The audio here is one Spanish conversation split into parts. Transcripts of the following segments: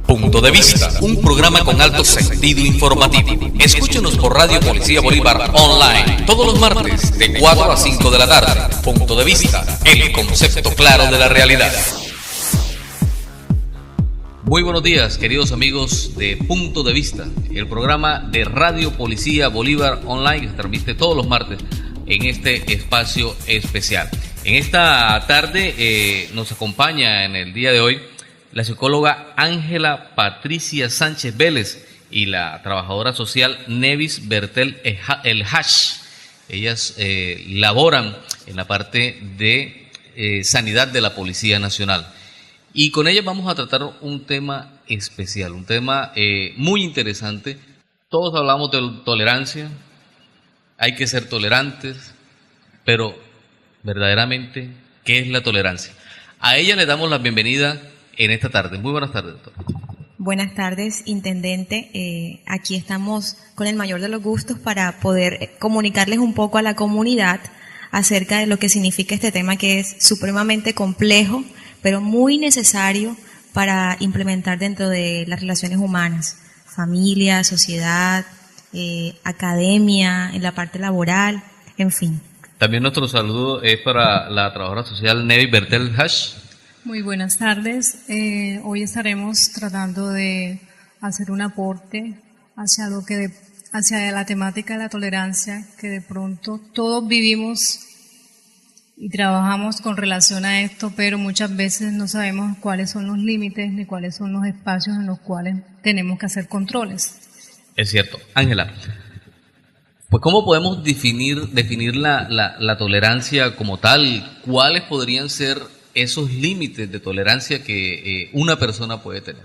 Punto de Vista, un programa con alto sentido informativo. Escúchenos por Radio Policía Bolívar Online todos los martes de 4 a 5 de la tarde. Punto de Vista, el concepto claro de la realidad. Muy buenos días, queridos amigos de Punto de Vista, el programa de Radio Policía Bolívar Online que se transmite todos los martes en este espacio especial. En esta tarde nos acompaña en el día de hoy la psicóloga Ángela Patricia Sánchez Vélez y la trabajadora social Nevis Bertel El Hash. Ellas laboran en la parte de sanidad de la Policía Nacional. Y con ellas vamos a tratar un tema especial, un tema muy interesante. Todos hablamos de tolerancia, hay que ser tolerantes, pero verdaderamente, ¿qué es la tolerancia? A ella le damos la bienvenida en esta tarde. Muy buenas tardes, doctor. Buenas tardes, intendente. Aquí estamos con el mayor de los gustos para poder comunicarles un poco a la comunidad acerca de lo que significa este tema, que es supremamente complejo, pero muy necesario para implementar dentro de las relaciones humanas, familia, sociedad, academia, en la parte laboral, en fin. También nuestro saludo es para la trabajadora social Nevis Bertel Hash. Muy buenas tardes. Hoy estaremos tratando de hacer un aporte hacia la temática de la tolerancia, que de pronto todos vivimos y trabajamos con relación a esto, pero muchas veces no sabemos cuáles son los límites ni cuáles son los espacios en los cuales tenemos que hacer controles. Es cierto. Ángela, pues ¿cómo podemos definir la tolerancia como tal? ¿Cuáles podrían ser esos límites de tolerancia que una persona puede tener?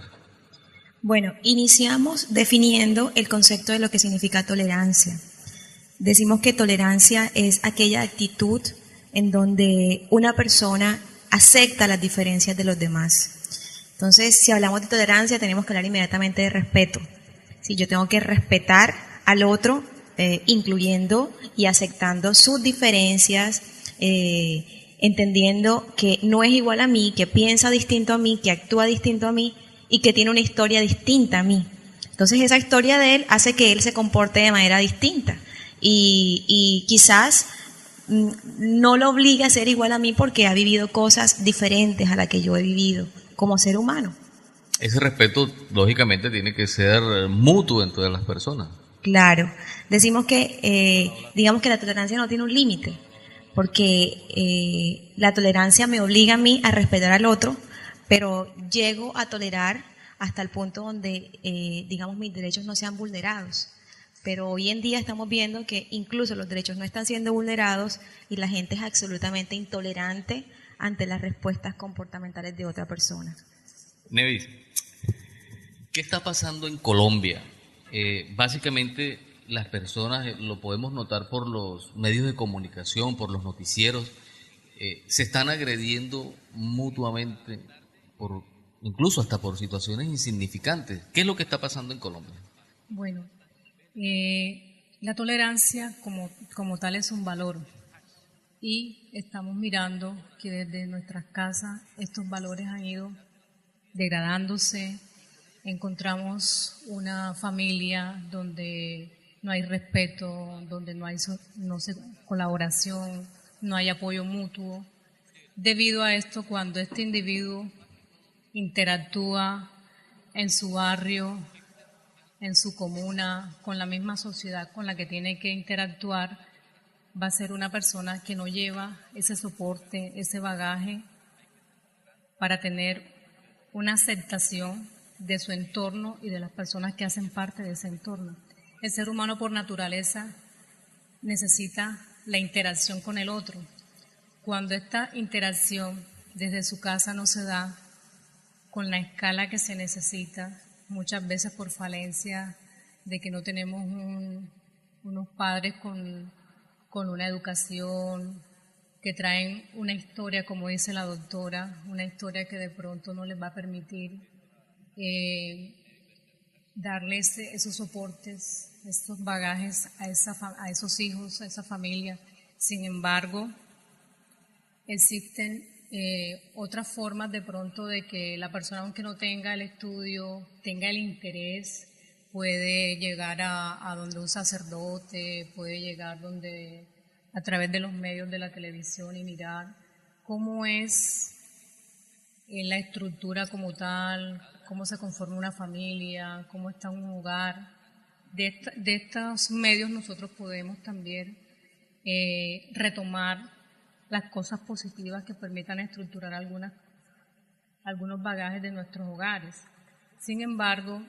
Bueno, iniciamos definiendo el concepto de lo que significa tolerancia. Decimos que tolerancia es aquella actitud en donde una persona acepta las diferencias de los demás. Entonces, si hablamos de tolerancia, tenemos que hablar inmediatamente de respeto. Si yo tengo que respetar al otro, incluyendo y aceptando sus diferencias, entendiendo que no es igual a mí, que piensa distinto a mí, que actúa distinto a mí y que tiene una historia distinta a mí. Entonces esa historia de él hace que él se comporte de manera distinta y quizás no lo obliga a ser igual a mí porque ha vivido cosas diferentes a las que yo he vivido como ser humano. Ese respeto, lógicamente, tiene que ser mutuo entre las personas. Claro. Decimos que, digamos que la tolerancia no tiene un límite, porque la tolerancia me obliga a mí a respetar al otro, pero llego a tolerar hasta el punto donde, digamos, mis derechos no sean vulnerados. Pero hoy en día estamos viendo que incluso los derechos no están siendo vulnerados y la gente es absolutamente intolerante ante las respuestas comportamentales de otra persona. Nevis, ¿qué está pasando en Colombia? Básicamente las personas, lo podemos notar por los medios de comunicación, por los noticieros, se están agrediendo mutuamente, incluso hasta por situaciones insignificantes. ¿Qué es lo que está pasando en Colombia? Bueno, la tolerancia como tal es un valor y estamos mirando que desde nuestras casas estos valores han ido degradándose. Encontramos una familia donde no hay respeto, donde no hay colaboración, no hay apoyo mutuo. Debido a esto, cuando este individuo interactúa en su barrio, en su comuna, con la misma sociedad con la que tiene que interactuar, va a ser una persona que no lleva ese soporte, ese bagaje para tener una aceptación de su entorno y de las personas que hacen parte de ese entorno. El ser humano por naturaleza necesita la interacción con el otro. Cuando esta interacción desde su casa no se da con la escala que se necesita, muchas veces por falencia de que no tenemos unos padres con una educación, que traen una historia, como dice la doctora, una historia que de pronto no les va a permitir darles esos soportes, estos bagajes a esos hijos, a esa familia. Sin embargo, existen otras formas de pronto de que la persona, aunque no tenga el estudio, tenga el interés, puede llegar a donde un sacerdote, puede llegar donde a través de los medios de la televisión y mirar cómo es la estructura como tal, cómo se conforma una familia, cómo está un hogar. De estos medios nosotros podemos también retomar las cosas positivas que permitan estructurar algunos bagajes de nuestros hogares. Sin embargo,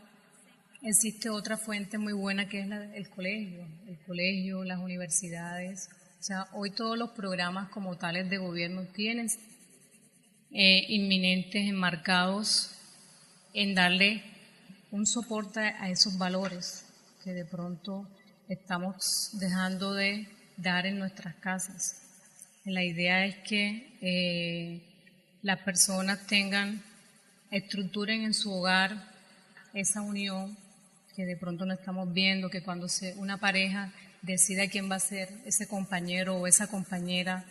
existe otra fuente muy buena que es el colegio, las universidades. O sea, hoy todos los programas como tales de gobierno tienen inminentes, enmarcados en darle un soporte a esos valores que de pronto estamos dejando de dar en nuestras casas. La idea es que las personas estructuren en su hogar esa unión que de pronto no estamos viendo, que cuando una pareja decida quién va a ser ese compañero o esa compañera,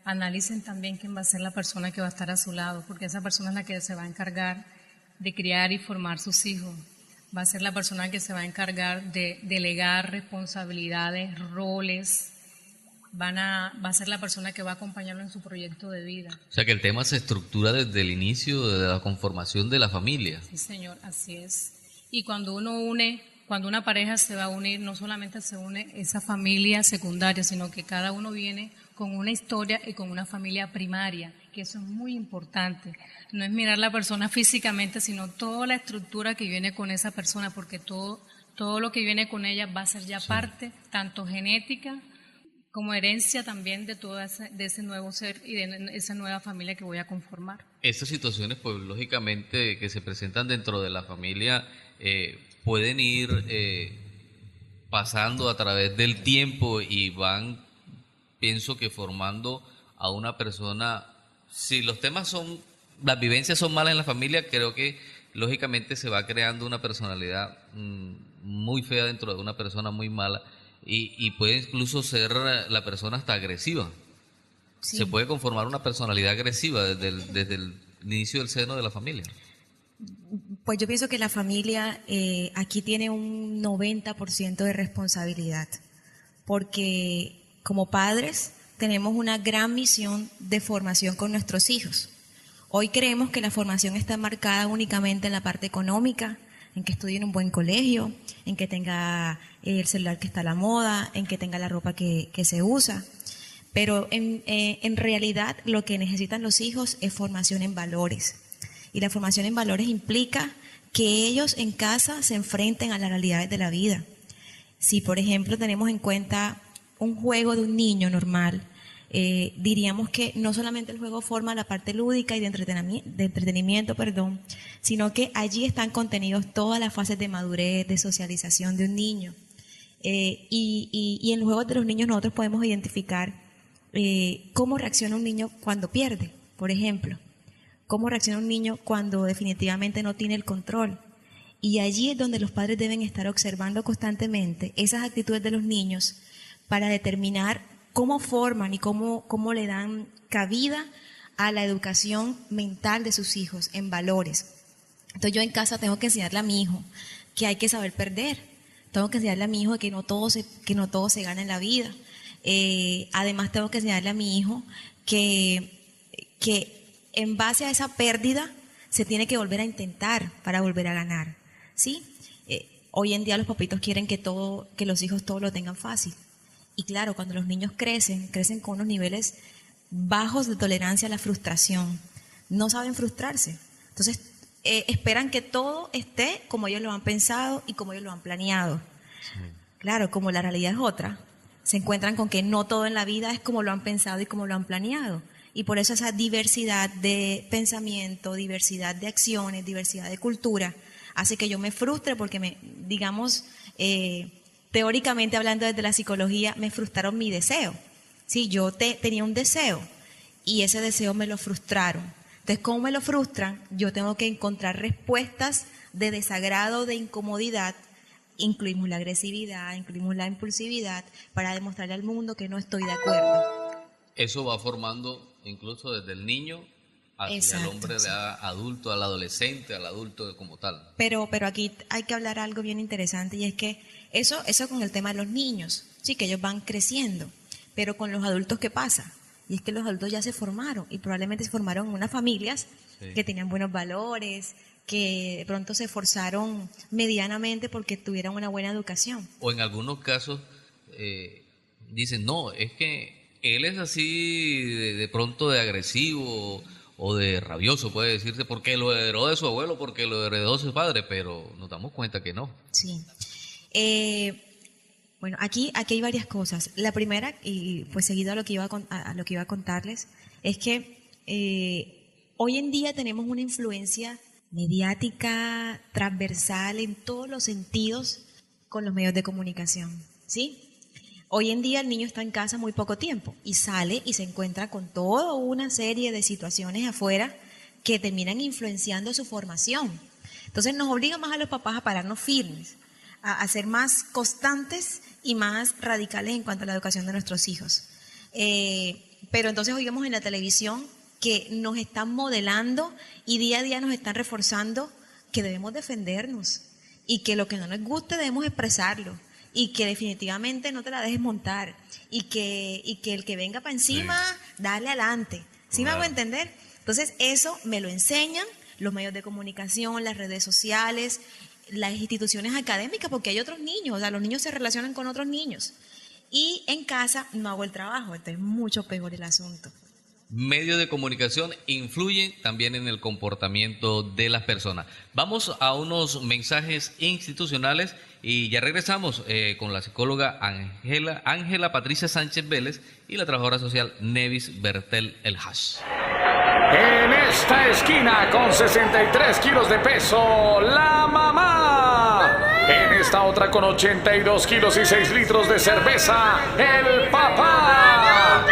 analicen también quién va a ser la persona que va a estar a su lado, porque esa persona es la que se va a encargar de criar y formar sus hijos. Va a ser la persona que se va a encargar de delegar responsabilidades, roles. Va a ser la persona que va a acompañarlo en su proyecto de vida. O sea que el tema se estructura desde el inicio de la conformación de la familia. Sí, señor, así es. Y cuando una pareja se va a unir, no solamente se une esa familia secundaria, sino que cada uno viene con una historia y con una familia primaria, que eso es muy importante. No es mirar la persona físicamente, sino toda la estructura que viene con esa persona, porque todo lo que viene con ella va a ser ya parte, tanto genética como herencia también de ese nuevo ser y de esa nueva familia que voy a conformar. Estas situaciones, pues lógicamente, que se presentan dentro de la familia, pueden ir pasando a través del tiempo y van, pienso que formando a una persona. Si los temas las vivencias son malas en la familia, creo que lógicamente se va creando una personalidad muy fea dentro de una persona muy mala. Y puede incluso ser la persona hasta agresiva. Sí. Se puede conformar una personalidad agresiva desde el inicio del seno de la familia. Pues yo pienso que la familia aquí tiene un 90% de responsabilidad, porque como padres tenemos una gran misión de formación con nuestros hijos. Hoy creemos que la formación está marcada únicamente en la parte económica, en que estudie en un buen colegio, en que tenga el celular que está a la moda, en que tenga la ropa que se usa. Pero en realidad lo que necesitan los hijos es formación en valores. Y la formación en valores implica que ellos en casa se enfrenten a las realidades de la vida. Si, por ejemplo, tenemos en cuenta un juego de un niño normal, diríamos que no solamente el juego forma la parte lúdica y de entretenimiento, sino que allí están contenidos todas las fases de madurez, de socialización de un niño. Y en los juegos de los niños nosotros podemos identificar cómo reacciona un niño cuando pierde, por ejemplo. Cómo reacciona un niño cuando definitivamente no tiene el control. Y allí es donde los padres deben estar observando constantemente esas actitudes de los niños para determinar cómo forman y cómo le dan cabida a la educación mental de sus hijos en valores. Entonces yo en casa tengo que enseñarle a mi hijo que hay que saber perder. Tengo que enseñarle a mi hijo que no todo se gana en la vida. Además tengo que enseñarle a mi hijo que en base a esa pérdida se tiene que volver a intentar para volver a ganar. ¿Sí? Hoy en día los papitos quieren que los hijos todo lo tengan fácil. Y claro, cuando los niños crecen con unos niveles bajos de tolerancia a la frustración. No saben frustrarse. Entonces, esperan que todo esté como ellos lo han pensado y como ellos lo han planeado. Sí. Claro, como la realidad es otra, se encuentran con que no todo en la vida es como lo han pensado y como lo han planeado. Y por eso esa diversidad de pensamiento, diversidad de acciones, diversidad de cultura, hace que yo me frustre porque teóricamente hablando desde la psicología, me frustraron mi deseo. Sí, yo tenía un deseo y ese deseo me lo frustraron. Entonces, ¿cómo me lo frustran? Yo tengo que encontrar respuestas de desagrado, de incomodidad. Incluimos la agresividad, incluimos la impulsividad para demostrarle al mundo que no estoy de acuerdo. Eso va formando incluso desde el niño hacia el hombre adulto, al adolescente, al adulto como tal. Pero aquí hay que hablar algo bien interesante, y es que eso con el tema de los niños, sí, que ellos van creciendo, pero con los adultos, ¿qué pasa? Y es que los adultos ya se formaron, y probablemente se formaron en unas familias que tenían buenos valores, que de pronto se esforzaron medianamente porque tuvieran una buena educación. O en algunos casos dicen, no, es que él es así de pronto de agresivo o de rabioso, puede decirse, porque lo heredó de su abuelo, porque lo heredó de su padre, pero nos damos cuenta que no. Sí. Bueno, aquí hay varias cosas. La primera, y pues seguido a lo que iba a contarles, es que hoy en día tenemos una influencia mediática transversal en todos los sentidos con los medios de comunicación, ¿sí? Hoy en día el niño está en casa muy poco tiempo y sale y se encuentra con toda una serie de situaciones afuera que terminan influenciando su formación. Entonces nos obliga más a los papás a pararnos firmes, a ser más constantes y más radicales en cuanto a la educación de nuestros hijos. Pero entonces oímos en la televisión que nos están modelando y día a día nos están reforzando que debemos defendernos y que lo que no nos guste debemos expresarlo y que definitivamente no te la dejes montar y que el que venga para encima, dale adelante. ¿Sí me hago entender? Entonces eso me lo enseñan los medios de comunicación, las redes sociales, las instituciones académicas, porque hay otros niños, o sea, los niños se relacionan con otros niños. Y en casa no hago el trabajo, entonces es mucho peor el asunto. Medios de comunicación influyen también en el comportamiento de las personas. Vamos a unos mensajes institucionales y ya regresamos con la psicóloga Ángela Patricia Sánchez Vélez y la trabajadora social Nevis Bertel El Hash. En esta esquina con 63 kilos de peso, la mamá. En esta otra con 82 kilos y 6 litros de cerveza, el papá.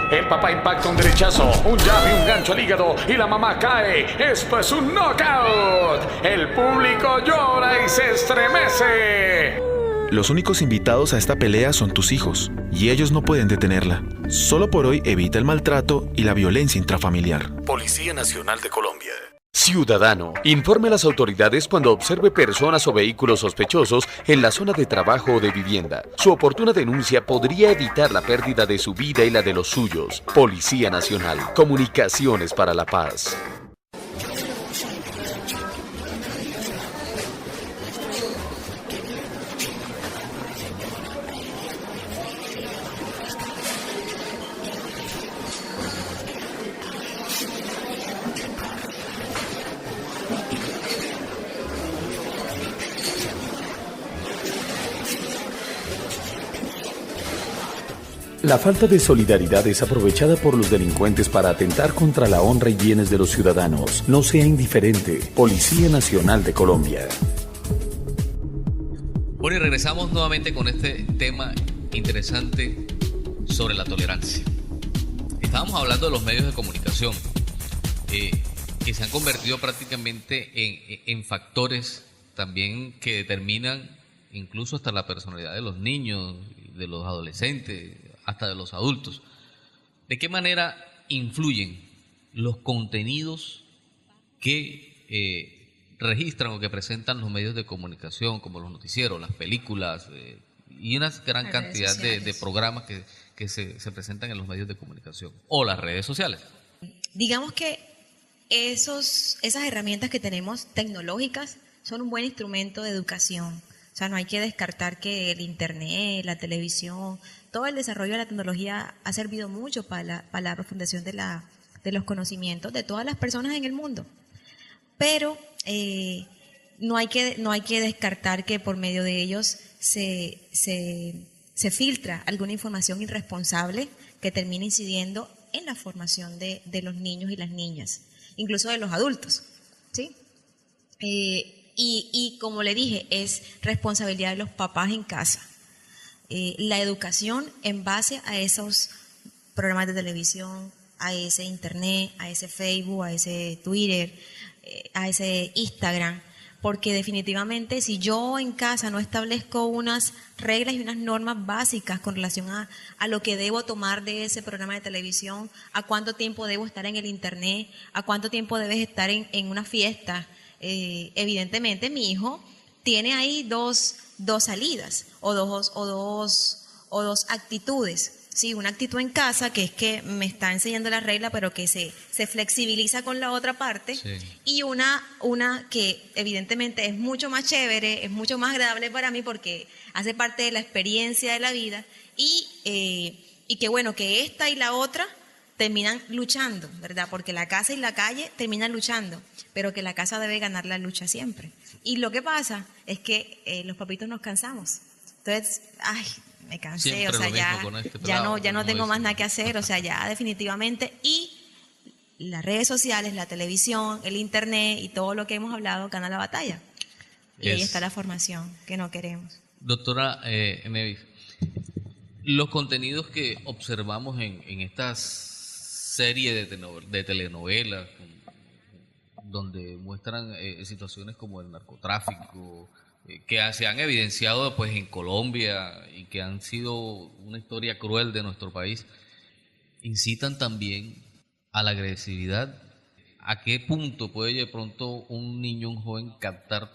El papá impacta un derechazo, un jab y un gancho al hígado y la mamá cae. Esto es un knockout. El público llora y se estremece. Los únicos invitados a esta pelea son tus hijos, y ellos no pueden detenerla. Solo por hoy evita el maltrato y la violencia intrafamiliar. Policía Nacional de Colombia. Ciudadano, informe a las autoridades cuando observe personas o vehículos sospechosos en la zona de trabajo o de vivienda. Su oportuna denuncia podría evitar la pérdida de su vida y la de los suyos. Policía Nacional. Comunicaciones para la paz. La falta de solidaridad es aprovechada por los delincuentes para atentar contra la honra y bienes de los ciudadanos. No sea indiferente. Policía Nacional de Colombia. Bueno, y regresamos nuevamente con este tema interesante sobre la tolerancia. Estábamos hablando de los medios de comunicación que se han convertido prácticamente en factores también que determinan incluso hasta la personalidad de los niños, de los adolescentes, hasta de los adultos. ¿De qué manera influyen los contenidos que registran o que presentan los medios de comunicación, como los noticieros, las películas y una gran cantidad de programas que se presentan en los medios de comunicación o las redes sociales? Digamos que esas herramientas que tenemos tecnológicas son un buen instrumento de educación. O sea, no hay que descartar que el internet, la televisión, todo el desarrollo de la tecnología ha servido mucho para la profundización de los conocimientos de todas las personas en el mundo. Pero no hay que descartar que por medio de ellos se filtra alguna información irresponsable que termina incidiendo en la formación de los niños y las niñas, incluso de los adultos, ¿sí? Y como le dije, es responsabilidad de los papás en casa. La educación en base a esos programas de televisión, a ese internet, a ese Facebook, a ese Twitter, a ese Instagram, porque definitivamente si yo en casa no establezco unas reglas y unas normas básicas con relación a lo que debo tomar de ese programa de televisión, a cuánto tiempo debo estar en el internet, a cuánto tiempo debes estar en una fiesta, evidentemente mi hijo tiene ahí dos salidas o dos actitudes. Sí, una actitud en casa que es que me está enseñando la regla, pero que se flexibiliza con la otra parte. Sí. Y una que evidentemente es mucho más chévere, es mucho más agradable para mí porque hace parte de la experiencia de la vida y que bueno, que esta y la otra terminan luchando, ¿verdad? Porque la casa y la calle terminan luchando, pero que la casa debe ganar la lucha siempre. Y lo que pasa es que los papitos nos cansamos. Entonces, me cansé, siempre, o sea, ya no tengo más nada que hacer, o sea, ya definitivamente. Y las redes sociales, la televisión, el internet y todo lo que hemos hablado gana la batalla. Y ahí está la formación que no queremos. Doctora Nevis, los contenidos que observamos en estas series de telenovelas, donde muestran situaciones como el narcotráfico, que se han evidenciado pues en Colombia y que han sido una historia cruel de nuestro país, incitan también a la agresividad. ¿A qué punto puede de pronto un niño, un joven captar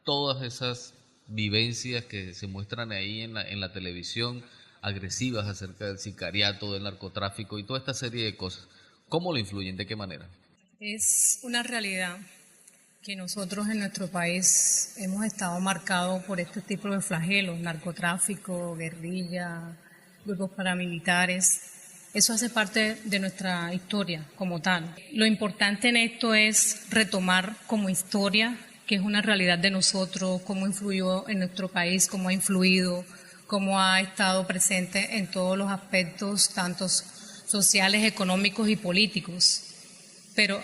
todas esas vivencias que se muestran ahí en la televisión, agresivas acerca del sicariato, del narcotráfico y toda esta serie de cosas? ¿Cómo lo influyen? ¿De qué manera? Es una realidad que nosotros en nuestro país hemos estado marcados por este tipo de flagelos, narcotráfico, guerrilla, grupos paramilitares. Eso hace parte de nuestra historia como tal. Lo importante en esto es retomar como historia, que es una realidad de nosotros, cómo influyó en nuestro país, cómo ha influido, cómo ha estado presente en todos los aspectos, tanto sociales, económicos y políticos. Pero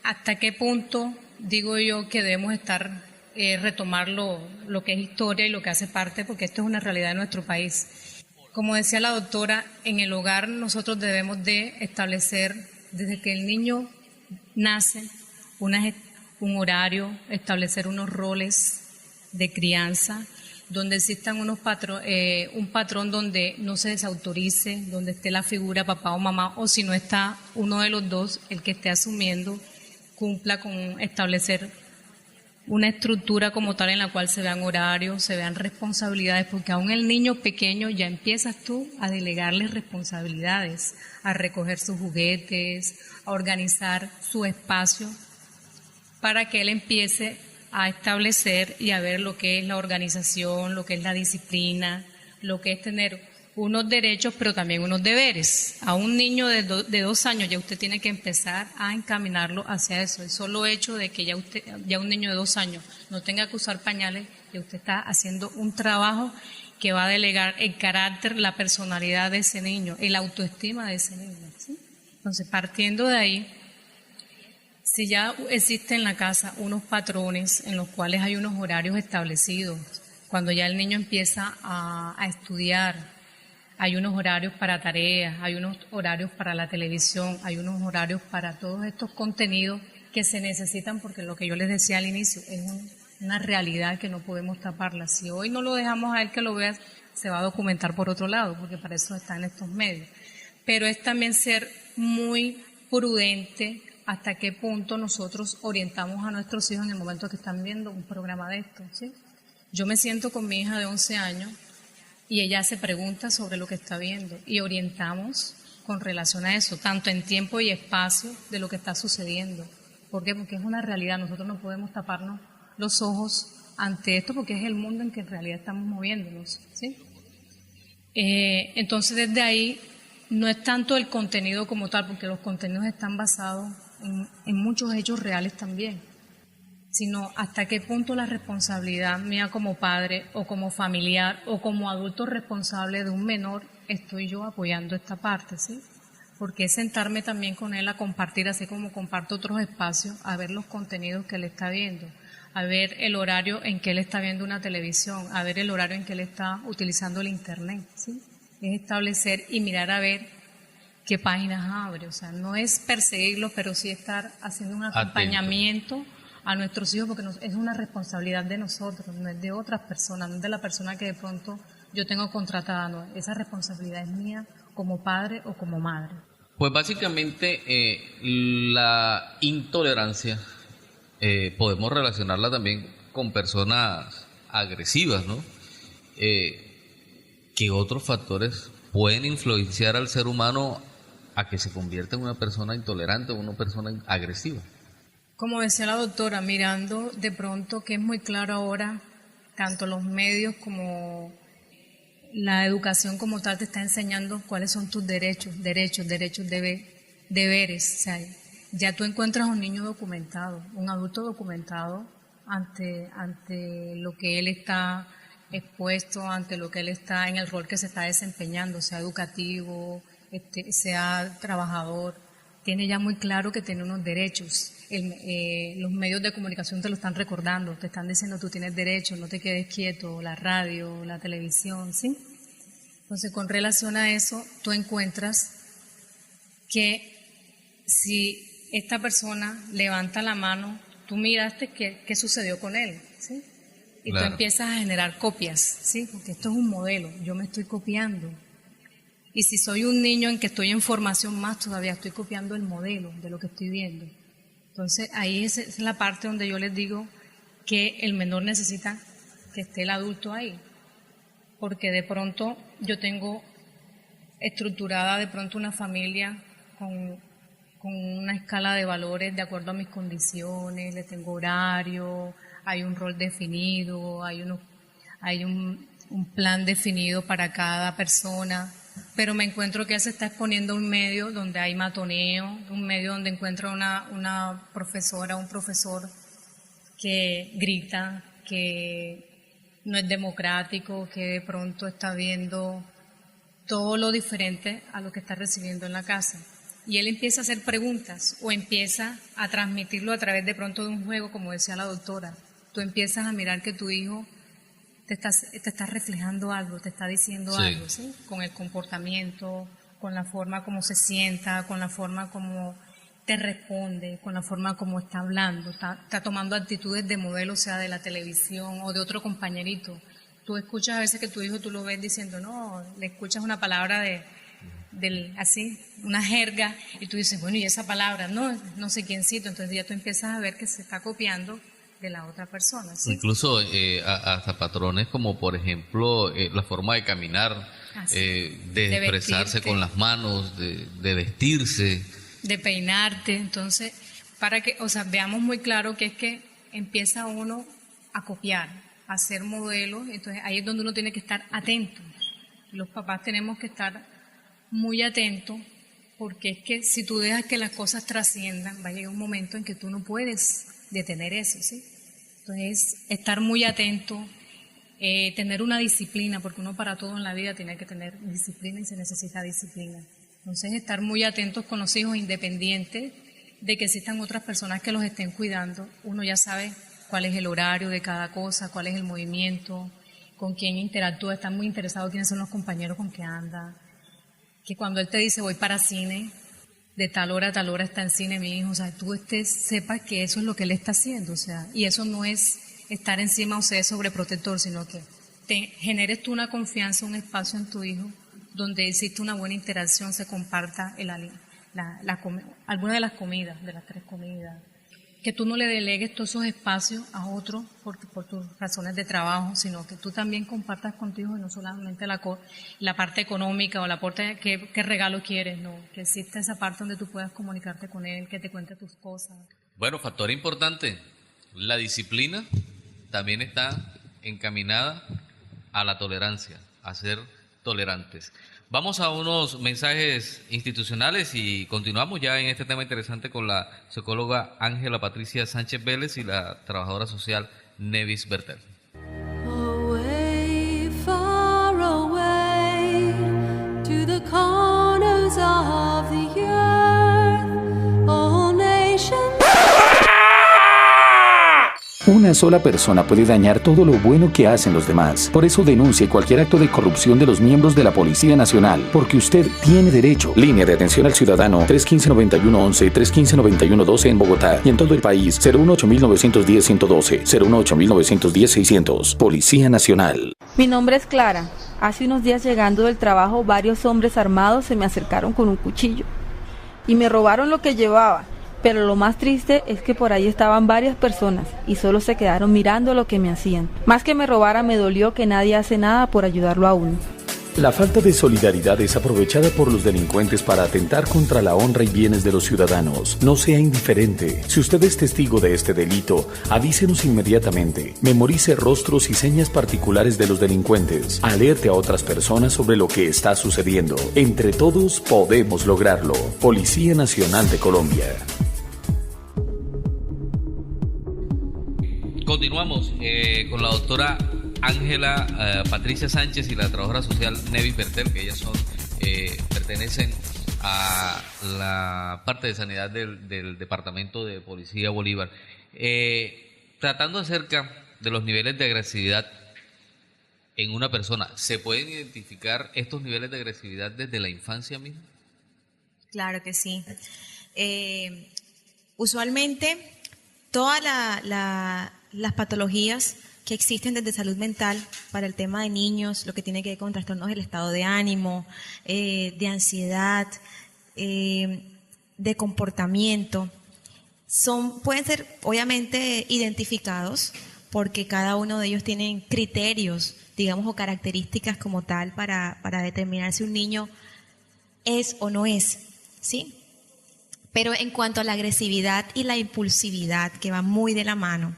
¿hasta qué punto digo yo que debemos retomar lo que es historia y lo que hace parte? Porque esto es una realidad de nuestro país. Como decía la doctora, en el hogar nosotros debemos de establecer, desde que el niño nace, un horario, establecer unos roles de crianza, donde existan un patrón donde no se desautorice, donde esté la figura papá o mamá, o si no está uno de los dos, el que esté asumiendo, cumpla con establecer una estructura como tal en la cual se vean horarios, se vean responsabilidades, porque aún el niño pequeño ya empiezas tú a delegarle responsabilidades, a recoger sus juguetes, a organizar su espacio, para que él empiece a establecer y a ver lo que es la organización, lo que es la disciplina, lo que es tener unos derechos, pero también unos deberes. A un niño de 2 años ya usted tiene que empezar a encaminarlo hacia eso. El solo hecho de que ya un niño de 2 años no tenga que usar pañales, ya usted está haciendo un trabajo que va a delegar el carácter, la personalidad de ese niño, el autoestima de ese niño, ¿sí? Entonces, partiendo de ahí, si ya existe en la casa unos patrones en los cuales hay unos horarios establecidos, cuando ya el niño empieza a estudiar, hay unos horarios para tareas, hay unos horarios para la televisión, hay unos horarios para todos estos contenidos que se necesitan, porque lo que yo les decía al inicio es una realidad que no podemos taparla. Si hoy no lo dejamos a él que lo vea, se va a documentar por otro lado, porque para eso están estos medios. Pero es también ser muy prudente hasta qué punto nosotros orientamos a nuestros hijos en el momento que están viendo un programa de esto, ¿sí? Yo me siento con mi hija de 11 años y ella se pregunta sobre lo que está viendo y orientamos con relación a eso, tanto en tiempo y espacio de lo que está sucediendo. ¿Por qué? Porque es una realidad, nosotros no podemos taparnos los ojos ante esto porque es el mundo en que en realidad estamos moviéndonos, ¿sí? Entonces desde ahí no es tanto el contenido como tal, porque los contenidos están basados en muchos hechos reales también, sino hasta qué punto la responsabilidad mía como padre o como familiar o como adulto responsable de un menor estoy yo apoyando esta parte, ¿sí? Porque es sentarme también con él a compartir, así como comparto otros espacios, a ver los contenidos que él está viendo, a ver el horario en que él está viendo una televisión, a ver el horario en que él está utilizando el internet, ¿sí? Es establecer y mirar a ver qué páginas abre, o sea, no es perseguirlo, pero sí estar haciendo un acompañamiento a nuestros hijos, porque es una responsabilidad de nosotros, no es de otras personas, no es de la persona que de pronto yo tengo contratada, no, esa responsabilidad es mía como padre o como madre. Pues básicamente la intolerancia podemos relacionarla también con personas agresivas, ¿no? ¿Qué otros factores pueden influenciar al ser humano a que se convierta en una persona intolerante o una persona agresiva? Como decía la doctora, mirando de pronto que es muy claro ahora, tanto los medios como la educación como tal te está enseñando cuáles son tus derechos, deberes. O sea, ya tú encuentras a un niño documentado, un adulto documentado ante lo que él está expuesto, ante lo que él está en el rol que se está desempeñando, sea educativo, sea trabajador. Tiene ya muy claro que tiene unos derechos. Los medios de comunicación te lo están recordando, te están diciendo tú tienes derechos, no te quedes quieto, la radio, la televisión, ¿sí? Entonces, con relación a eso, tú encuentras que si esta persona levanta la mano, tú miraste qué sucedió con él, ¿sí? Y claro, tú empiezas a generar copias, ¿sí? Porque esto es un modelo, yo me estoy copiando. Y si soy un niño en que estoy en formación más todavía, estoy copiando el modelo de lo que estoy viendo. Entonces, ahí es la parte donde yo les digo que el menor necesita que esté el adulto ahí. Porque de pronto yo tengo estructurada de pronto una familia con una escala de valores de acuerdo a mis condiciones, le tengo horario, hay un rol definido, hay un plan definido para cada persona. Pero me encuentro que él se está exponiendo a un medio donde hay matoneo, un medio donde encuentro una profesora, un profesor que grita, que no es democrático, que de pronto está viendo todo lo diferente a lo que está recibiendo en la casa. Y él empieza a hacer preguntas o empieza a transmitirlo a través de pronto de un juego, como decía la doctora. Tú empiezas a mirar que tu hijo te está reflejando algo, te está diciendo algo, ¿sí? Con el comportamiento, con la forma como se sienta, con la forma como te responde, con la forma como está hablando, está tomando actitudes de modelo, sea de la televisión o de otro compañerito. Tú escuchas a veces que tu hijo, tú lo ves diciendo, no, le escuchas una palabra así, una jerga, y tú dices, bueno, ¿y esa palabra? No sé quién cito, entonces ya tú empiezas a ver que se está copiando de la otra persona, ¿sí? Incluso hasta patrones como, por ejemplo, la forma de caminar, de expresarse con las manos, de vestirse, de peinarte. Entonces, para que, veamos muy claro que es que empieza uno a copiar, a ser modelo. Entonces ahí es donde uno tiene que estar atento. Los papás tenemos que estar muy atentos, porque es que si tú dejas que las cosas trasciendan, va a llegar un momento en que tú no puedes detener eso, ¿sí? Entonces, estar muy atento, tener una disciplina, porque uno para todo en la vida tiene que tener disciplina y se necesita disciplina. Entonces, estar muy atentos con los hijos, independientes de que existan otras personas que los estén cuidando. Uno ya sabe cuál es el horario de cada cosa, cuál es el movimiento, con quién interactúa, está muy interesado quiénes son los compañeros con que anda. Que cuando él te dice voy para cine, de tal hora a tal hora está en cine mi hijo, tú sepas que eso es lo que él está haciendo, y eso no es estar encima o ser sobreprotector, sino que te generes tú una confianza, un espacio en tu hijo donde existe una buena interacción, se comparta alguna de las comidas, de las 3 comidas, que tú no le delegues todos esos espacios a otros por tus razones de trabajo, sino que tú también compartas contigo, y no solamente la parte económica o la parte qué regalo quieres, no, que exista esa parte donde tú puedas comunicarte con él, que te cuente tus cosas. Bueno, factor importante, la disciplina también está encaminada a la tolerancia, a ser tolerantes. Vamos a unos mensajes institucionales y continuamos ya en este tema interesante con la psicóloga Ángela Patricia Sánchez Vélez y la trabajadora social Nevis Bertel. Away, far away, to the corners of the earth, all nations. Una sola persona puede dañar todo lo bueno que hacen los demás. Por eso denuncie cualquier acto de corrupción de los miembros de la Policía Nacional, porque usted tiene derecho. Línea de atención al ciudadano 315-9111, 315-9112 en Bogotá y en todo el país 018-910-112, 018-910-600. Policía Nacional. Mi nombre es Clara. Hace unos días llegando del trabajo, varios hombres armados se me acercaron con un cuchillo y me robaron lo que llevaba. Pero lo más triste es que por ahí estaban varias personas y solo se quedaron mirando lo que me hacían. Más que me robara, me dolió que nadie hace nada por ayudarlo a uno. La falta de solidaridad es aprovechada por los delincuentes para atentar contra la honra y bienes de los ciudadanos. No sea indiferente. Si usted es testigo de este delito, avísenos inmediatamente. Memorice rostros y señas particulares de los delincuentes. Alerte a otras personas sobre lo que está sucediendo. Entre todos podemos lograrlo. Policía Nacional de Colombia. Continuamos con la doctora Ángela Patricia Sánchez y la trabajadora social Nevis Bertel, que ellas pertenecen a la parte de sanidad del Departamento de Policía Bolívar. Tratando acerca de los niveles de agresividad en una persona, ¿se pueden identificar estos niveles de agresividad desde la infancia misma? Claro que sí. Usualmente, todas las patologías que existen desde salud mental para el tema de niños, lo que tiene que ver con trastornos del estado de ánimo, de ansiedad, de comportamiento, pueden ser obviamente identificados porque cada uno de ellos tienen criterios, digamos, o características como tal para determinar si un niño es o no es, ¿sí? Pero en cuanto a la agresividad y la impulsividad, que van muy de la mano,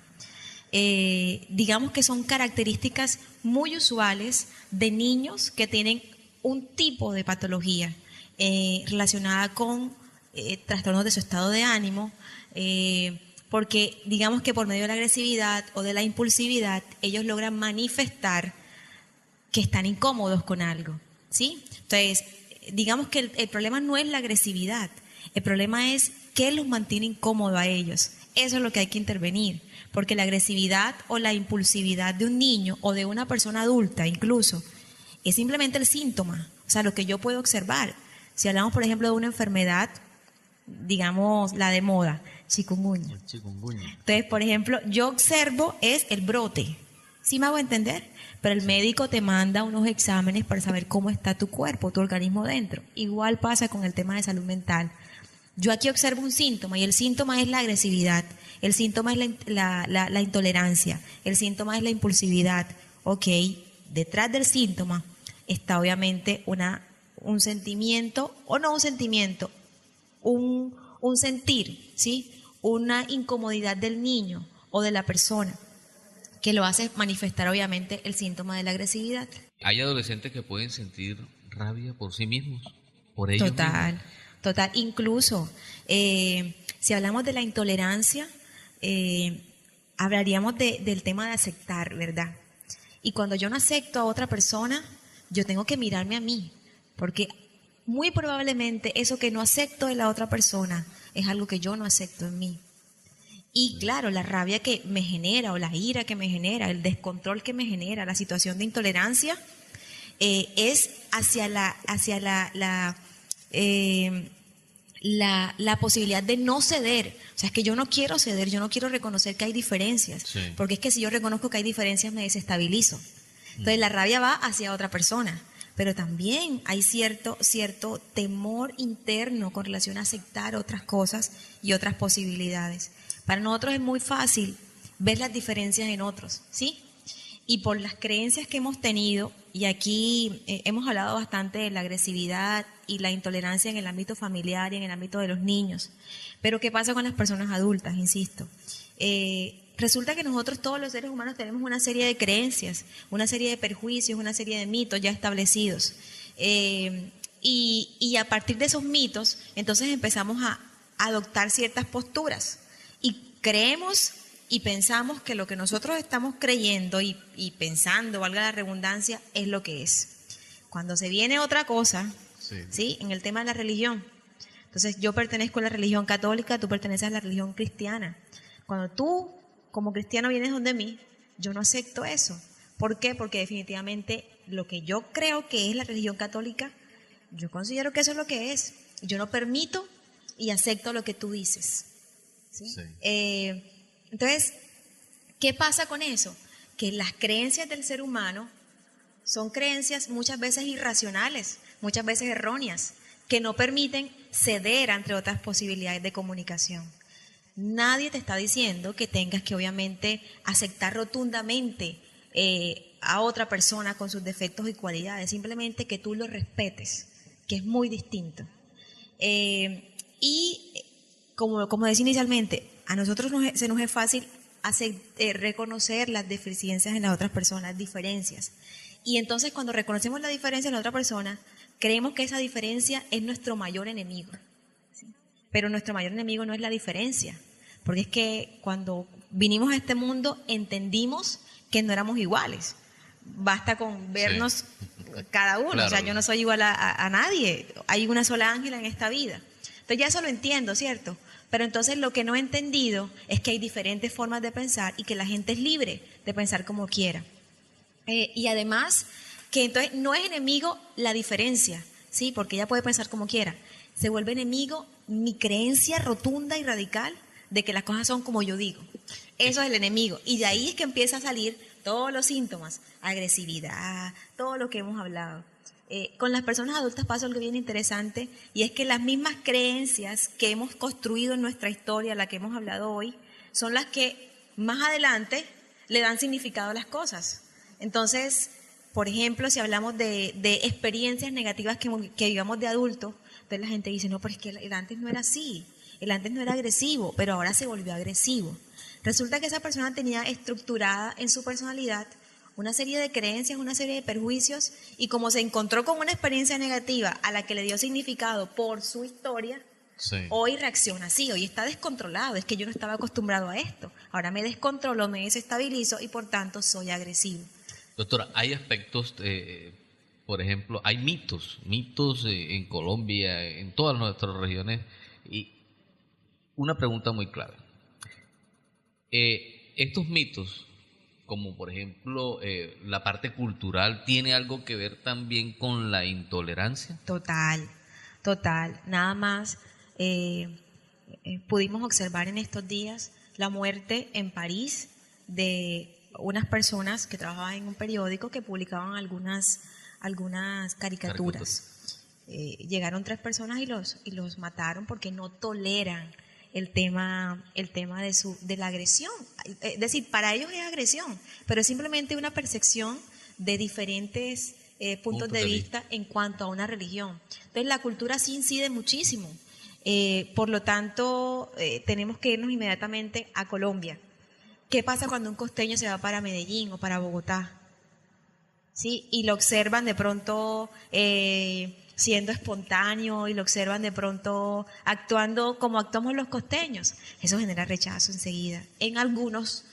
digamos que son características muy usuales de niños que tienen un tipo de patología relacionada con trastornos de su estado de ánimo, porque digamos que por medio de la agresividad o de la impulsividad ellos logran manifestar que están incómodos con algo, ¿sí? Entonces, digamos que el problema no es la agresividad, el problema es qué los mantiene incómodos a ellos. Eso es lo que hay que intervenir, porque la agresividad o la impulsividad de un niño o de una persona adulta incluso es simplemente el síntoma, o sea, lo que yo puedo observar. Si hablamos, por ejemplo, de una enfermedad, digamos la de moda, chikungunya. Entonces, por ejemplo, yo observo es el brote, ¿sí me hago entender? Pero el médico te manda unos exámenes para saber cómo está tu cuerpo, tu organismo dentro. Igual pasa con el tema de salud mental. Yo aquí observo un síntoma y el síntoma es la agresividad, el síntoma es la intolerancia, el síntoma es la impulsividad. Ok, detrás del síntoma está obviamente un sentimiento, o no un sentimiento, un sentir, ¿sí? Una incomodidad del niño o de la persona que lo hace manifestar obviamente el síntoma de la agresividad. Hay adolescentes que pueden sentir rabia por sí mismos, por ellos mismos. Total, incluso si hablamos de la intolerancia, hablaríamos del tema de aceptar, ¿verdad? Y cuando yo no acepto a otra persona, yo tengo que mirarme a mí, porque muy probablemente eso que no acepto de la otra persona es algo que yo no acepto en mí. Y claro, la rabia que me genera o la ira que me genera, el descontrol que me genera, la situación de intolerancia, es hacia la posibilidad de no ceder. O sea, es que yo no quiero ceder, yo no quiero reconocer que hay diferencias, porque es que si yo reconozco que hay diferencias me desestabilizo. Entonces la rabia va hacia otra persona, pero también hay cierto temor interno con relación a aceptar otras cosas y otras posibilidades. Para nosotros es muy fácil ver las diferencias en otros, ¿sí? Y por las creencias que hemos tenido, y aquí hemos hablado bastante de la agresividad y la intolerancia en el ámbito familiar y en el ámbito de los niños. Pero ¿qué pasa con las personas adultas? Insisto. Resulta que nosotros todos los seres humanos tenemos una serie de creencias, una serie de perjuicios, una serie de mitos ya establecidos. Y a partir de esos mitos, entonces empezamos a adoptar ciertas posturas. Y creemos y pensamos que lo que nosotros estamos creyendo y pensando, valga la redundancia, es lo que es. Cuando se viene otra cosa, ¿sí? En el tema de la religión, entonces yo pertenezco a la religión católica, tú perteneces a la religión cristiana. Cuando tú como cristiano vienes donde mí, yo no acepto eso. ¿Por qué? Porque definitivamente lo que yo creo que es la religión católica, yo considero que eso es lo que es. Yo no permito y acepto lo que tú dices. ¿Sí? Sí. Entonces, ¿qué pasa con eso? Que las creencias del ser humano son creencias muchas veces irracionales, muchas veces erróneas, que no permiten ceder ante otras posibilidades de comunicación. Nadie te está diciendo que tengas que obviamente aceptar rotundamente a otra persona con sus defectos y cualidades, simplemente que tú lo respetes, que es muy distinto. Y como decía inicialmente, a nosotros se nos es fácil reconocer las deficiencias en las otras personas, diferencias. Y entonces cuando reconocemos la diferencia en la otra persona, creemos que esa diferencia es nuestro mayor enemigo. ¿Sí? Pero nuestro mayor enemigo no es la diferencia, porque es que cuando vinimos a este mundo entendimos que no éramos iguales. Basta con vernos cada uno, claro. O sea, yo no soy igual a nadie, hay una sola Ángela en esta vida. Entonces ya eso lo entiendo, ¿cierto? Pero entonces lo que no he entendido es que hay diferentes formas de pensar y que la gente es libre de pensar como quiera. Y además, que entonces no es enemigo la diferencia, ¿sí? Porque ella puede pensar como quiera. Se vuelve enemigo mi creencia rotunda y radical de que las cosas son como yo digo. Eso es el enemigo. Y de ahí es que empieza a salir todos los síntomas, agresividad, todo lo que hemos hablado. Con las personas adultas pasa algo bien interesante, y es que las mismas creencias que hemos construido en nuestra historia, la que hemos hablado hoy, son las que más adelante le dan significado a las cosas. Entonces, por ejemplo, si hablamos de experiencias negativas que vivamos de adultos, entonces la gente dice, no, pero es que el antes no era así, el antes no era agresivo, pero ahora se volvió agresivo. Resulta que esa persona tenía estructurada en su personalidad una serie de creencias, una serie de perjuicios, y como se encontró con una experiencia negativa a la que le dio significado por su historia, sí, hoy reacciona así, hoy está descontrolado, es que yo no estaba acostumbrado a esto, ahora me descontrolo, me desestabilizo y por tanto soy agresivo. Doctora, hay aspectos, por ejemplo, hay mitos en Colombia, en todas nuestras regiones, y una pregunta muy clave. Estos mitos, como por ejemplo la parte cultural, ¿tiene algo que ver también con la intolerancia? Total. Nada más pudimos observar en estos días la muerte en París de unas personas que trabajaban en un periódico que publicaban algunas caricaturas. Llegaron 3 personas y los mataron porque no toleran el tema de la agresión. Es decir, para ellos es agresión, pero es simplemente una percepción de diferentes puntos de vista en cuanto a una religión. Entonces la cultura sí incide muchísimo. Por lo tanto, tenemos que irnos inmediatamente a Colombia. ¿Qué pasa cuando un costeño se va para Medellín o para Bogotá? ¿Sí? Y lo observan de pronto siendo espontáneo, y lo observan de pronto actuando como actuamos los costeños. Eso genera rechazo enseguida en algunas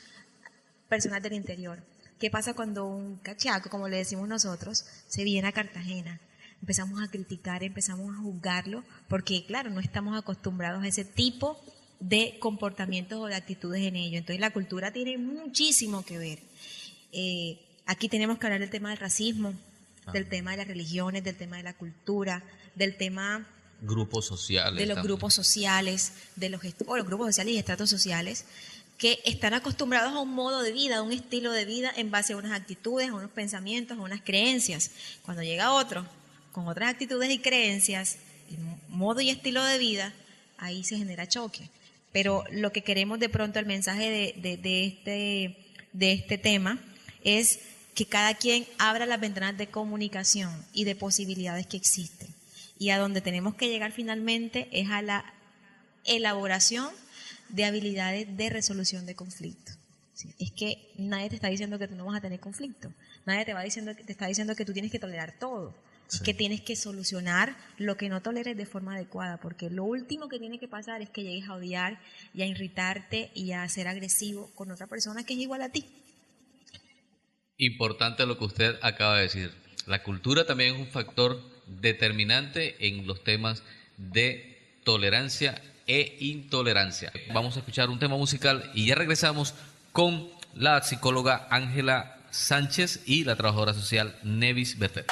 personas del interior. ¿Qué pasa cuando un cachaco, como le decimos nosotros, se viene a Cartagena? Empezamos a criticar, empezamos a juzgarlo, porque claro, no estamos acostumbrados a ese tipo de comportamientos o de actitudes en ello. Entonces la cultura tiene muchísimo que ver. Aquí tenemos que hablar del tema del racismo, del tema de las religiones, del tema de la cultura, del tema grupos sociales, de los grupos sociales, los grupos sociales y estratos sociales que están acostumbrados a un modo de vida, a un estilo de vida en base a unas actitudes, a unos pensamientos, a unas creencias. Cuando llega otro con otras actitudes y creencias, y modo y estilo de vida, ahí se genera choque. Pero lo que queremos de pronto, el mensaje de este tema es que cada quien abra las ventanas de comunicación y de posibilidades que existen. Y a donde tenemos que llegar finalmente es a la elaboración de habilidades de resolución de conflictos. ¿Sí? Es que nadie te está diciendo que tú no vas a tener conflicto. Nadie te está diciendo que tú tienes que tolerar todo. Sí. Es que tienes que solucionar lo que no toleres de forma adecuada, porque lo último que tiene que pasar es que llegues a odiar y a irritarte y a ser agresivo con otra persona que es igual a ti. Importante lo que usted acaba de decir. La cultura también es un factor determinante en los temas de tolerancia e intolerancia. Vamos a escuchar un tema musical y ya regresamos con la psicóloga Ángela Sánchez y la trabajadora social Nevis Bertet.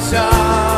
Sobre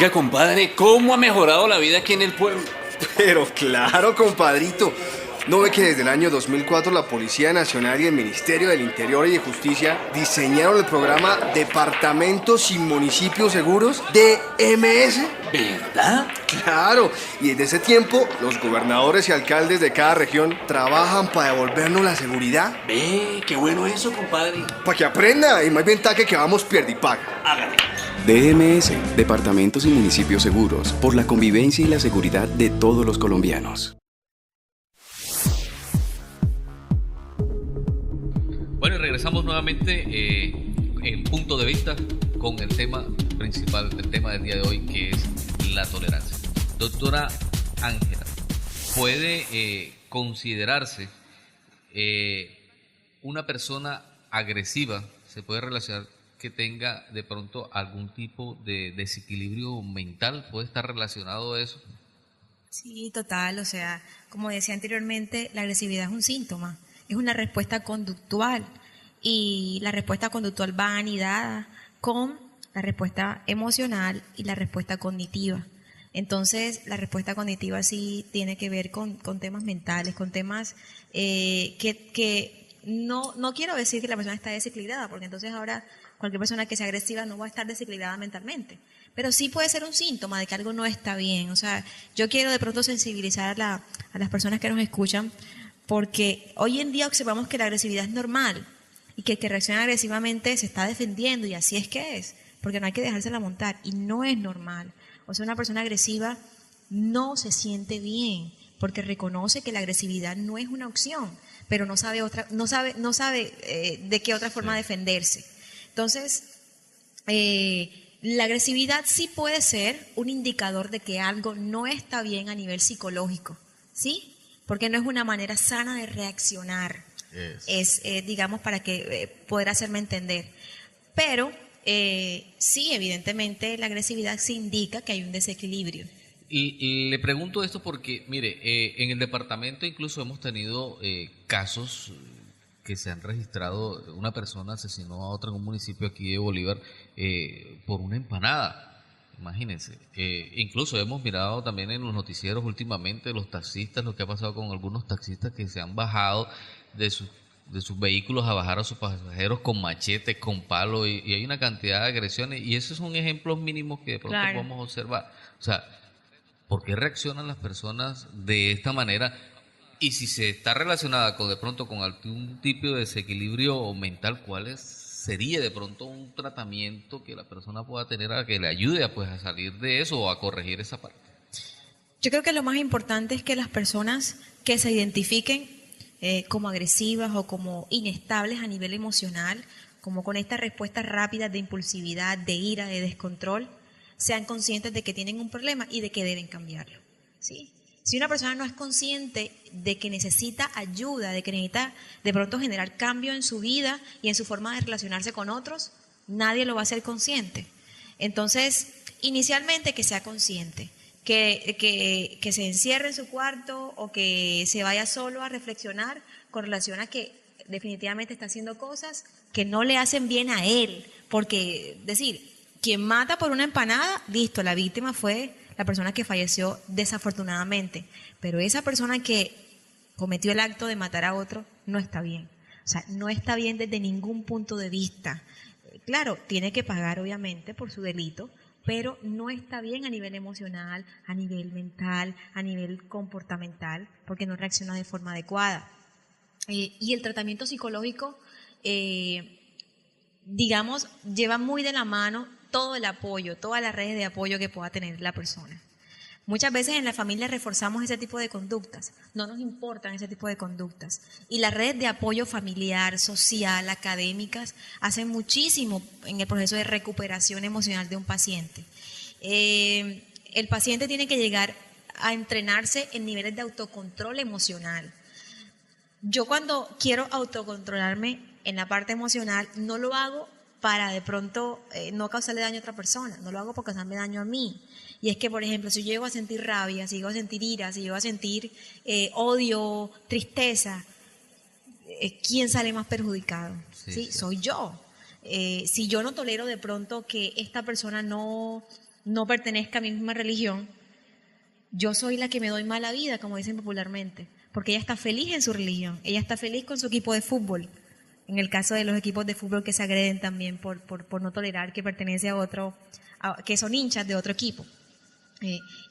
Oiga, compadre, ¿cómo ha mejorado la vida aquí en el pueblo? Pero claro, compadrito. ¿No ve que desde el año 2004 la Policía Nacional y el Ministerio del Interior y de Justicia diseñaron el programa Departamentos y Municipios Seguros, DMS? ¿Verdad? Claro, y desde ese tiempo los gobernadores y alcaldes de cada región trabajan para devolvernos la seguridad. Ve, qué bueno eso, compadre. Para que aprenda y más bien taque que vamos pierde y paga. Hágale. DMS, Departamentos y Municipios Seguros, por la convivencia y la seguridad de todos los colombianos. Bueno, y regresamos nuevamente en Punto de Vista con el tema principal del tema del día de hoy, que es la tolerancia. Doctora Ángela, ¿puede considerarse una persona agresiva, se puede relacionar que tenga de pronto algún tipo de desequilibrio mental? ¿Puede estar relacionado a eso? Sí, total. O sea, como decía anteriormente, la agresividad es un síntoma. Es una respuesta conductual y la respuesta conductual va anidada con la respuesta emocional y la respuesta cognitiva. Entonces, la respuesta cognitiva sí tiene que ver con temas mentales, con temas que no quiero decir que la persona está desequilibrada, porque entonces ahora cualquier persona que sea agresiva no va a estar desequilibrada mentalmente. Pero sí puede ser un síntoma de que algo no está bien. O sea, yo quiero de pronto sensibilizar a las personas que nos escuchan, porque hoy en día observamos que la agresividad es normal y que el que reacciona agresivamente se está defendiendo, y así es que es, porque no hay que dejársela montar y no es normal. O sea, una persona agresiva no se siente bien porque reconoce que la agresividad no es una opción, pero no sabe de qué otra forma defenderse. Entonces, la agresividad sí puede ser un indicador de que algo no está bien a nivel psicológico, ¿sí? Porque no es una manera sana de reaccionar, digamos, para que poder hacerme entender. Pero sí, evidentemente la agresividad sí indica que hay un desequilibrio. Y le pregunto esto porque, mire, en el departamento incluso hemos tenido casos que se han registrado. Una persona asesinó a otra en un municipio aquí de Bolívar por una empanada. Imagínense, incluso hemos mirado también en los noticieros últimamente los taxistas, lo que ha pasado con algunos taxistas que se han bajado de sus vehículos a bajar a sus pasajeros con machetes, con palos, y hay una cantidad de agresiones, y esos son ejemplos mínimos que de pronto podemos observar. O sea, ¿por qué reaccionan las personas de esta manera? Y si se está relacionada con de pronto con algún tipo de desequilibrio mental, ¿cuál sería de pronto un tratamiento que la persona pueda tener a que le ayude a salir de eso o a corregir esa parte? Yo creo que lo más importante es que las personas que se identifiquen como agresivas o como inestables a nivel emocional, como con estas respuestas rápidas de impulsividad, de ira, de descontrol, sean conscientes de que tienen un problema y de que deben cambiarlo, ¿sí? Si una persona no es consciente de que necesita ayuda, de que necesita de pronto generar cambio en su vida y en su forma de relacionarse con otros, nadie lo va a hacer consciente. Entonces, inicialmente que sea consciente, que se encierre en su cuarto o que se vaya solo a reflexionar con relación a que definitivamente está haciendo cosas que no le hacen bien a él. Porque, decir, quien mata por una empanada, listo, la víctima fue la persona que falleció desafortunadamente, pero esa persona que cometió el acto de matar a otro no está bien. O sea, no está bien desde ningún punto de vista. Claro, tiene que pagar obviamente por su delito, pero no está bien a nivel emocional, a nivel mental, a nivel comportamental, porque no reacciona de forma adecuada. Y el tratamiento psicológico, digamos, lleva muy de la mano todo el apoyo, todas las redes de apoyo que pueda tener la persona. Muchas veces en la familia reforzamos ese tipo de conductas, no nos importan ese tipo de conductas. Y las redes de apoyo familiar, social, académicas, hacen muchísimo en el proceso de recuperación emocional de un paciente. El paciente tiene que llegar a entrenarse en niveles de autocontrol emocional. Yo cuando quiero autocontrolarme en la parte emocional, no lo hago para de pronto no causarle daño a otra persona, no lo hago por causarme daño a mí. Y es que, por ejemplo, si yo llego a sentir rabia, si llego a sentir ira, si llego a sentir odio, tristeza, ¿quién sale más perjudicado? ¿Sí? Soy yo. Si yo no tolero de pronto que esta persona no no pertenezca a mi misma religión, yo soy la que me doy mala vida, como dicen popularmente, porque ella está feliz en su religión, ella está feliz con su equipo de fútbol. En el caso de los equipos de fútbol que se agreden también por no tolerar que pertenece a otro, que son hinchas de otro equipo.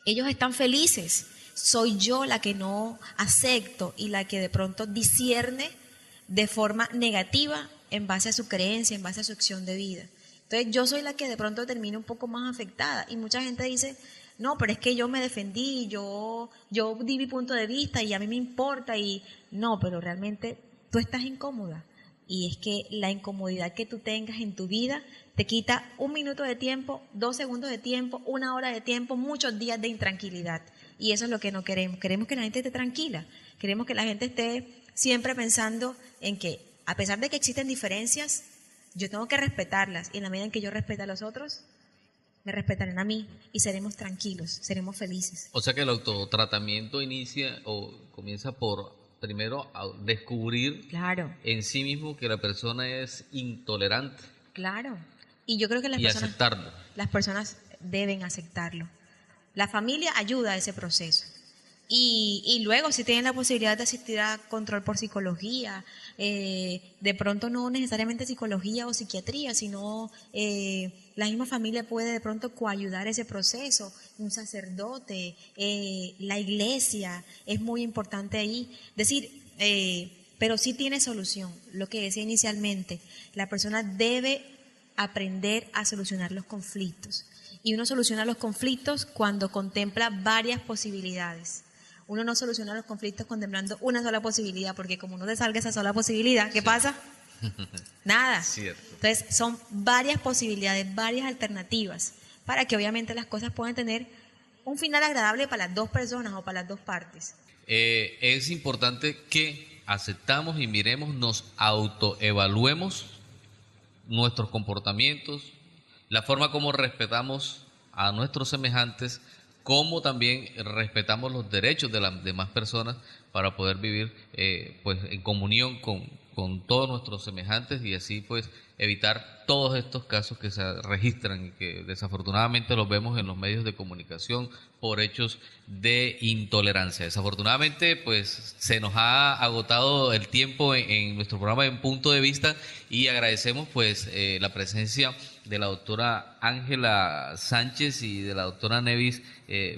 Ellos están felices. Soy yo la que no acepto y la que de pronto discierne de forma negativa en base a su creencia, en base a su acción de vida. Entonces yo soy la que de pronto termina un poco más afectada y mucha gente dice, no, pero es que yo me defendí, yo di mi punto de vista y a mí me importa y no, pero realmente tú estás incómoda. Y es que la incomodidad que tú tengas en tu vida te quita 1 minuto de tiempo, 2 segundos de tiempo, 1 hora de tiempo, muchos días de intranquilidad. Y eso es lo que no queremos. Queremos que la gente esté tranquila. Queremos que la gente esté siempre pensando en que, a pesar de que existen diferencias, yo tengo que respetarlas. Y en la medida en que yo respete a los otros, me respetarán a mí y seremos tranquilos, seremos felices. O sea que el autotratamiento inicia o comienza por... primero, descubrir en sí mismo que la persona es intolerante. Claro. Y yo creo que aceptarlo. Las personas deben aceptarlo. La familia ayuda a ese proceso. Y luego, si tienen la posibilidad de asistir a control por psicología, de pronto no necesariamente psicología o psiquiatría, sino la misma familia puede de pronto coayudar ese proceso, un sacerdote, la iglesia, es muy importante ahí. Pero sí tiene solución, lo que decía inicialmente, la persona debe aprender a solucionar los conflictos. Y uno soluciona los conflictos cuando contempla varias posibilidades. Uno no soluciona los conflictos contemplando una sola posibilidad, porque como no te salga esa sola posibilidad, ¿qué pasa? Nada. Cierto. Entonces son varias posibilidades, varias alternativas, para que obviamente las cosas puedan tener un final agradable para las dos personas o para las dos partes. Es importante que aceptamos y miremos, nos autoevaluemos nuestros comportamientos, la forma como respetamos a nuestros semejantes, como también respetamos los derechos de las demás personas para poder vivir pues en comunión con todos nuestros semejantes y así pues evitar todos estos casos que se registran y que desafortunadamente los vemos en los medios de comunicación por hechos de intolerancia. Desafortunadamente pues se nos ha agotado el tiempo en nuestro programa En Punto de Vista y agradecemos pues la presencia de la doctora Ángela Sánchez y de la doctora Nevis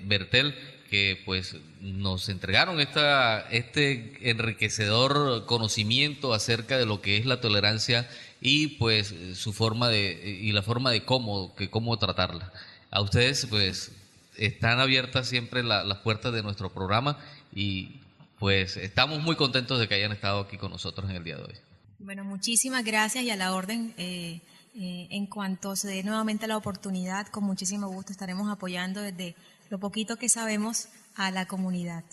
Bertel, que pues nos entregaron este enriquecedor conocimiento acerca de lo que es la tolerancia y pues su forma y la forma de cómo tratarla. A ustedes pues están abiertas siempre las puertas de nuestro programa y pues estamos muy contentos de que hayan estado aquí con nosotros en el día de hoy. Bueno, muchísimas gracias y a la orden. En cuanto se dé nuevamente la oportunidad, con muchísimo gusto estaremos apoyando desde lo poquito que sabemos a la comunidad.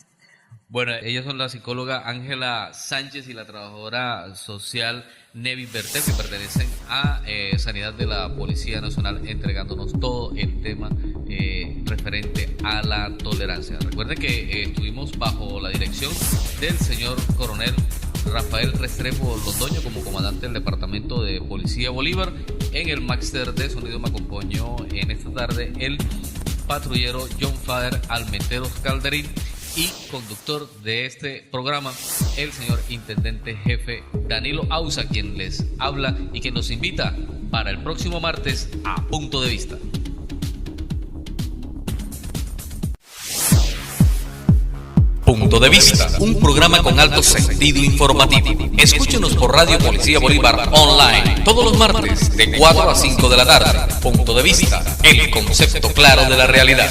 Bueno, ellas son la psicóloga Ángela Sánchez y la trabajadora social Nevis Bertel, que pertenecen a Sanidad de la Policía Nacional, entregándonos todo el tema referente a la tolerancia. Recuerden que estuvimos bajo la dirección del señor coronel Rafael Restrepo Londoño como comandante del Departamento de Policía Bolívar. En el máster de sonido me acompañó en esta tarde el patrullero John Fader Almenteros Calderín y conductor de este programa, el señor intendente jefe Danilo Ausa, quien les habla y quien nos invita para el próximo martes a Punto de Vista. Punto de Vista, un programa con alto sentido informativo. Escúchenos por Radio Policía Bolívar Online todos los martes de 4 a 5 de la tarde. Punto de Vista, el concepto claro de la realidad.